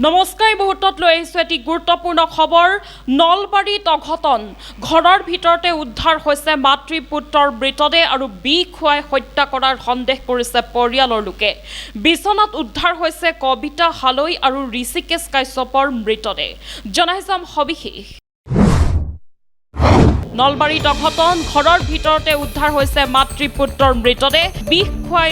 নমস্কাৰ মুহূৰ্তত লৈ আহিছোঁ এটি গুৰুত্বপূৰ্ণ খবৰ নলবাৰীত অঘটন ঘৰৰ ভিতৰতে উদ্ধাৰ হৈছে মাতৃ পুত্ৰৰ মৃতদেহ আৰু বিষ খুৱাই হত্যা কৰাৰ সন্দেহ কৰিছে পৰিয়ালৰ লোকে বিছনাত উদ্ধাৰ হৈছে কবিতা হালৈ আৰু ঋষিকেশ কাশ্যপৰ মৃতদেহ জনাই যাম সবিশেষ নলবাৰীত অঘটন ঘৰৰ ভিতৰতে উদ্ধাৰ হৈছে মাতৃ পুত্ৰৰ মৃতদেহ বিষ খুৱাই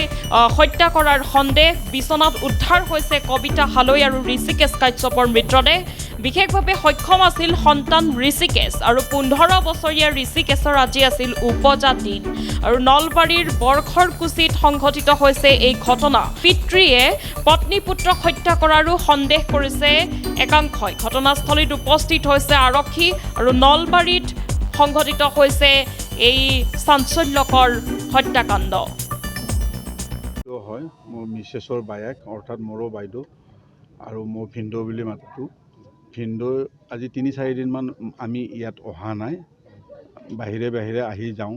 হত্যা কৰাৰ সন্দেহ বিছনাত উদ্ধাৰ হৈছে কবিতা হালৈ আৰু ঋষিকেশ কাশ্যপৰ মৃতদেহ বিশেষভাৱে সক্ষম আছিল সন্তান ঋষিকেশ আৰু 15 বছৰীয়া ঋষিকেশৰ আজি আছিল উপজা দিন আৰু নলবাৰীৰ বৰখৰকুচিত সংঘটিত হৈছে এই ঘটনা পিতৃয়ে পত্নী পুত্ৰক হত্যা কৰাৰো সন্দেহ কৰিছে একাংশই ঘটনাস্থলীত উপস্থিত হৈছে আৰক্ষী আৰু নলবাৰীত সংঘটিত হৈছে এই চাঞ্চল্যকৰ হত্যাকাণ্ড হয় মোৰ মিছেছৰ বায়েক অৰ্থাৎ মোৰো বাইদেউ আৰু মই ভিনদেউ বুলি মাতোঁ ভিনদেউ আজি 3-4 দিনমান আমি ইয়াত অহা নাই বাহিৰে আহি যাওঁ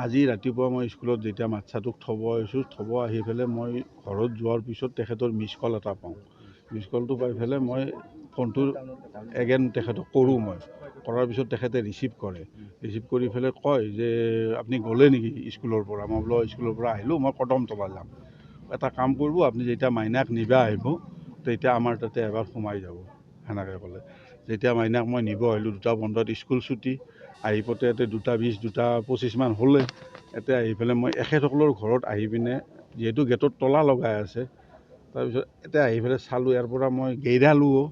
আজি ৰাতিপুৱা মই স্কুলত যেতিয়া বাচ্চাটোক থ'ব আহিছোঁ থ'ব আহি পেলাই মই ঘৰত যোৱাৰ পিছত তেখেতৰ মিছ কল এটা পাওঁ মিছ কলটো পাই পেলাই মই ফোনটো এগেইন তেখেতক কৰোঁ মই কৰাৰ পিছত তেখেতে ৰিচিভ কৰি পেলাই কয় যে আপুনি গ'লে নেকি স্কুলৰ পৰা মই বোলো স্কুলৰ পৰা আহিলোঁ মই কদমতলা যাম এটা কাম কৰিব আপুনি যেতিয়া মাইনাক নিবা আহিব তেতিয়া আমাৰ তাতে এবাৰ সোমাই যাব সেনেকৈ ক'লে যেতিয়া মাইনাক মই নিব আহিলোঁ 2:15 স্কুল ছুটি আহি পোতে ইয়াতে 2:20 2:25 হ'লে ইয়াতে আহি পেলাই মই এখেতসকলৰ ঘৰত আহি পিনে যিহেতু গেটত তলা লগাই আছে তাৰপিছত এতিয়া আহি পেলাই চালোঁ ইয়াৰ পৰা মই গেইৰালোঁ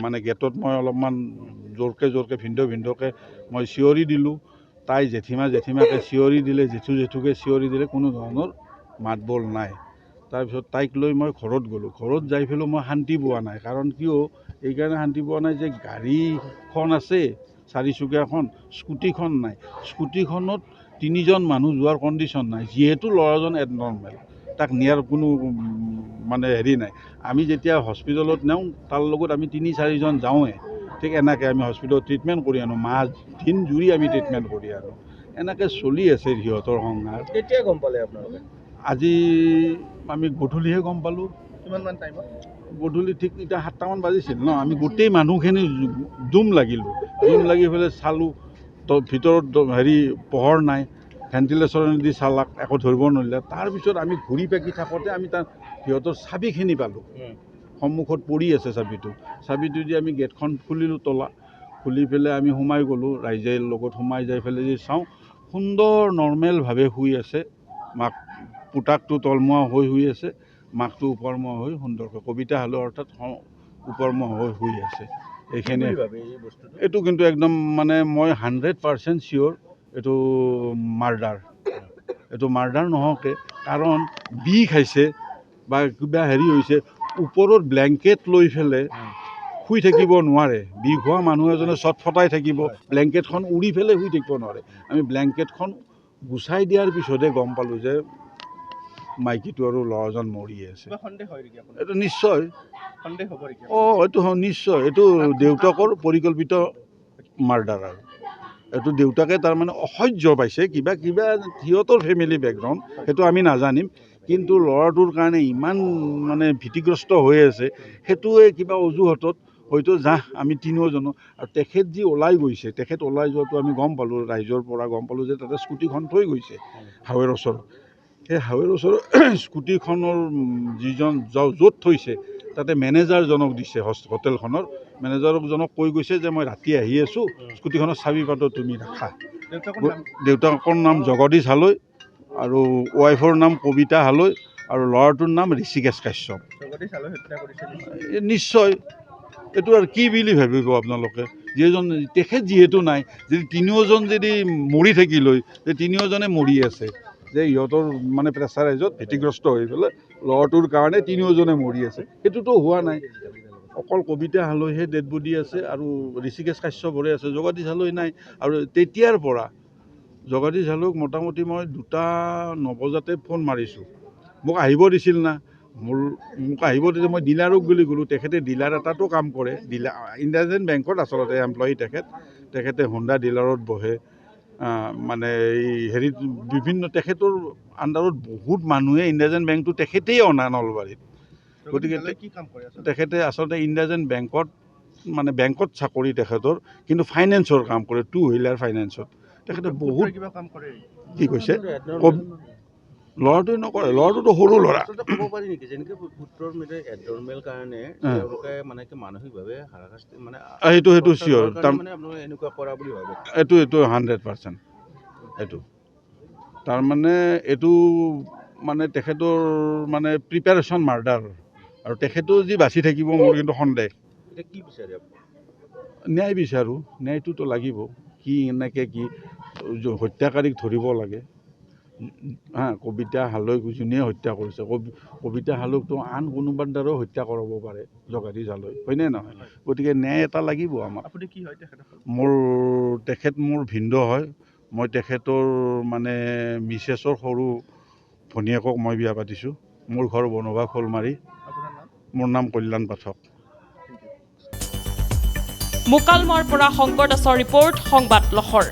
মানে গেটত মই অলপমান জোৰকৈ ভিনদেউকে মই চিঞৰি দিলোঁ তাই জেঠীমাকে চিঞৰি দিলে জেঠুকে চিঞৰি দিলে কোনো ধৰণৰ মাত বোল নাই তাৰপিছত তাইক লৈ মই ঘৰত গ'লোঁ ঘৰত যাই পেলাই মই শান্তি পোৱা নাই কাৰণ কিয় এইকাৰণে শান্তি পোৱা নাই যে গাড়ীখন আছে 4চকীয়াখন স্কুটিখন নাই স্কুটিখনত 3জন মানুহ যোৱাৰ কণ্ডিশ্যন নাই যিহেতু ল'ৰাজন এবনৰ্মেল তাক নিয়াৰ কোনো মানে হেৰি নাই আমি যেতিয়া হস্পিটেলত নিওঁ তাৰ লগত আমি 3-4জন যাওঁৱে ঠিক এনেকৈ আমি হস্পিটেলত ট্ৰিটমেণ্ট কৰি আনো মাহ দিন জুৰি আমি ট্ৰিটমেণ্ট কৰি আনো এনেকৈ চলি আছে সিহঁতৰ সংসাৰ কেতিয়া গম পালে আপোনালোকে আজি আমি গধূলিহে গম পালোঁ কিমানমান টাইমত গধূলি ঠিক এতিয়া 7টামান বাজিছিল ন আমি গোটেই মানুহখিনি জুম লাগি পেলাই চালোঁ ভিতৰত হেৰি পোহৰ নাই ভেণ্টিলেশ্যন দি চালাক একো ধৰিব নোৱাৰিলে তাৰপিছত আমি ঘূৰি পাকি থাকোঁতে আমি তাৰ সিহঁতৰ চাবিখিনি পালোঁ সন্মুখত পৰি আছে চাবিটো দি আমি গেটখন খুলিলোঁ তলা খুলি পেলাই আমি সোমাই গ'লোঁ ৰাইজৰ লগত সোমাই যাই পেলাই যে চাওঁ সুন্দৰ নৰ্মেলভাৱে শুই আছে মাক পুতাকটো তলমুৱা হৈ শুই আছে মাকটো ওপৰমুৱা হৈ সুন্দৰকৈ কবিতা হালৈ অৰ্থাৎ ওপৰমুৱা হৈ শুই আছে এইখিনি এইটো কিন্তু একদম মানে মই 100% চিয়'ৰ এইটো মাৰ্ডাৰ নহওকে কাৰণ বিষ খাইছে বা কিবা হেৰি হৈছে ওপৰত ব্লেংকেট লৈ পেলাই শুই থাকিব নোৱাৰে বিষ হোৱা মানুহ এজনে চটফটাই থাকিব ব্লেংকেটখন উৰি পেলাই শুই থাকিব নোৱাৰে আমি ব্লেংকেটখন গুচাই দিয়াৰ পিছতহে গম পালোঁ যে মাইকীটো আৰু ল'ৰাজন মৰি আছে এইটো নিশ্চয় নিশ্চয় এইটো দেউতাকৰ পৰিকল্পিত মাৰ্ডাৰ আৰু এইটো দেউতাকে তাৰমানে অসহ্য পাইছে কিবা সিহঁতৰ ফেমিলি বেকগ্ৰাউণ্ড সেইটো আমি নাজানিম কিন্তু ল'ৰাটোৰ কাৰণে ইমান মানে ভীতিগ্ৰস্ত হৈ আছে সেইটোৱে কিবা অজুহাতত হয়তো আমি তিনিওজনো আৰু তেখেত যি ওলাই গৈছে তেখেত ওলাই যোৱাটো আমি গম পালোঁ ৰাইজৰ পৰা গম পালোঁ যে তাতে স্কুটিখন থৈ গৈছে হাৱেৰ ওচৰত সেই হাৱেৰ ওচৰত স্কুটিখনৰ যিজন য'ত থৈছে তাতে মেনেজাৰজনক দিছে হোটেলখনৰ মেনেজাৰজনক কৈ গৈছে যে মই ৰাতি আহি আছোঁ স্কুটিখনৰ চাবি পাতো তুমি ৰাখা দেউতাকৰ নাম জগদীশ হালৈ আৰু ৱাইফৰ নাম কবিতা হালৈ আৰু ল'ৰাটোৰ নাম ঋষিকেশ কাশ্যপ নিশ্চয় এইটো আৰু কি বুলি ভাবিব আপোনালোকে তেখেত যিহেতু নাই যদি তিনিওজন যদি মৰি থাকিল হয় যে তিনিওজনে মৰি আছে যে ইহঁতৰ মানে প্ৰেছাৰাইজত ভীতিগ্ৰস্ত হৈ পেলাই ল'ৰাটোৰ কাৰণে তিনিওজনে মৰি আছে সেইটোতো হোৱা নাই অকল কবিতা হালৈহে ডেড বডি আছে আৰু ঋষিকেশ কাশ্যপৰে আছে জগদীশ হালৈ নাই আৰু তেতিয়াৰ পৰা জগদীশ হালৈক মোটামুটি মই 2:09 বজাতে ফোন মাৰিছোঁ মোক আহিব দিছিল না মোক আহিব দিছে মই ডিলাৰক বুলি গ'লোঁ তেখেতে ডিলাৰ এটাতো কাম কৰে ইণ্ডিয়ান বেংকত আচলতে এমপ্লয়ী তেখেতে হোণ্ডা ডিলাৰত বহে মানে এই হেৰিত বিভিন্ন তেখেতৰ আণ্ডাৰত বহুত মানুহে ইণ্ডিয়ান বেংকটো তেখেতেই অনা নলবাৰীত গতিকে কি কাম কৰে আচলতে? তেখেতে আচলতে ইণ্ডাছইণ্ড বেংকত মানে বেংকত চাকৰি তেখেতৰ, কিন্তু ফাইনেন্সৰ কাম কৰে, টু হুইলাৰ ফাইনেন্সত তেখেতে বহুত। কিবা কাম কৰে? কি কৈছে? ল'ৰাটোৱে নকৰে, ল'ৰাটোতো সৰু ল'ৰা। আচলতে ক'ব পাৰি নেকি যেনেকৈ পুত্ৰৰ মৃত্যু এডনৰ্মেল কাৰণে তেওঁলোকে মানে কি মানসিকভাৱে হাৰাশাস্তি মানে সেইটো চিয়'ৰ, মানে আপোনালোকে এনেকুৱা কৰা বুলি ভাবে? এইটো 100%। এইটো তাৰমানে এইটো মানে তেখেতৰ মানে প্ৰিপাৰেশ্যন মাৰ্ডাৰ, আৰু তেখেতো যি বাচি থাকিব মোৰ কিন্তু সন্দেহ। এতিয়া কি বিচাৰে আপুনি? ন্যায় বিচাৰোঁ, ন্যায়টোতো লাগিব। কি এনেকৈ কি হত্যাকাৰীক ধৰিব লাগে। কবিতা হালৈক যোনে হত্যা কৰিছে, কবিতা হালৈকতো আন কোনোবাৰ দ্বাৰাও হত্যা কৰাব পাৰে, জগাৰী জালৈ, হয়নে নহয়? গতিকে ন্যায় এটা লাগিব আমাক। আপুনি কি হয় তেখেতক? তেখেত মোৰ ভিনদেউ হয়। মই তেখেতৰ মানে মিছেছৰ সৰু ভনীয়েকক মই বিয়া পাতিছোঁ। মোৰ ঘৰ বনভা শ'লমাৰী। আপোনাৰ নাম? মোৰ নাম কল্যাণ পাঠক। মোকালমোৱাৰ পৰা শংকৰ দাসৰ ৰিপৰ্ট, সংবাদ লহৰ।